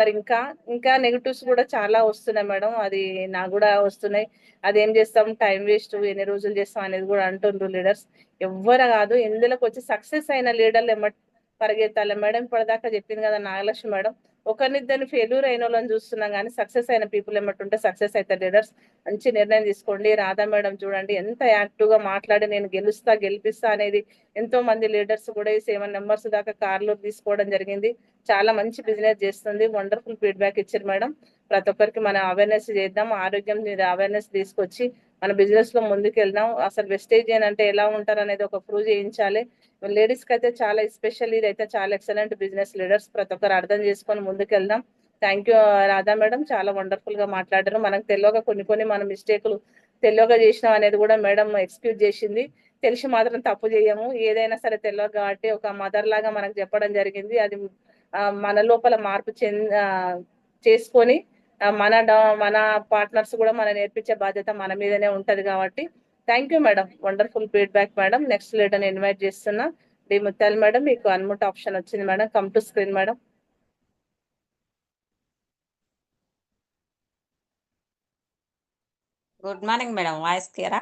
మరి ఇంకా నెగటివ్స్ కూడా చాలా వస్తున్నాయి మేడం. అది నాకు కూడా వస్తున్నాయి. అదేం చేస్తాం, టైం వేస్ట్, ఎన్ని రోజులు చేస్తాం అనేది కూడా అంటుండ్రు లీడర్స్. ఎవ్వరు కాదు, ఇందులోకి వచ్చి సక్సెస్ అయిన లీడర్లు పరిగెత్తాలి మేడం. ఇప్పటిదాకా చెప్పింది కదా నాగలక్ష్మి మేడం, ఒకరినిద్దరిని ఫెయిల్యూర్ అయిన వాళ్ళని చూస్తున్నాం కానీ సక్సెస్ అయిన పీపుల్ ఏమంటుంటే సక్సెస్ అవుతారు లీడర్స్. మంచి నిర్ణయం తీసుకోండి. రాధా మేడం చూడండి ఎంత యాక్టివ్ గా మాట్లాడి నేను గెలిపిస్తా అనేది. ఎంతో మంది లీడర్స్ కూడా ఈ 7 మెంబర్స్ దాకా కార్లు తీసుకోవడం జరిగింది. చాలా మంచి బిజినెస్ చేస్తుంది. వండర్ఫుల్ ఫీడ్బ్యాక్ ఇచ్చారు మేడం. ప్రతి ఒక్కరికి మనం అవేర్నెస్ చేద్దాం, ఆరోగ్యం మీద అవేర్నెస్ తీసుకొచ్చి మన బిజినెస్ లో ముందుకు వెళ్దాం. అసలు వెస్టేజియన్ అంటే ఎలా ఉంటారు అనేది ఒక ప్రూవ్ చేయించాలి. లేడీస్ కి అయితే చాలా ఎస్పెషల్, ఇది అయితే చాలా ఎక్సలెంట్ బిజినెస్ లీడర్స్. ప్రతి ఒక్కరు అర్థం చేసుకొని ముందుకు వెళ్దాం. థ్యాంక్ యూ రాధా మేడం, చాలా వండర్ఫుల్ గా మాట్లాడారు. మనకు తెలియక కొన్ని మన మిస్టేకులు తెలియక చేసినాం అనేది కూడా మేడం ఎక్స్క్యూజ్ చేసింది. తెలిసి మాత్రం తప్పు చేయము, ఏదైనా సరే తెలియక కాబట్టి ఒక మదర్ లాగా మనకు చెప్పడం జరిగింది. అది మన లోపల మార్పు చేసుకొని మన పార్ట్నర్స్ కూడా మన నేర్పించే బాధ్యత మన మీదనే ఉంటది కాబట్టి thank you madam, wonderful feedback madam. Next leader invite చేస్తున్నా. డి ముత్యాల మేడం, మీకు అన్ముట్ ఆప్షన్ వచ్చింది మేడం. Come to screen madam. Good morning madam, voice క్లియరా?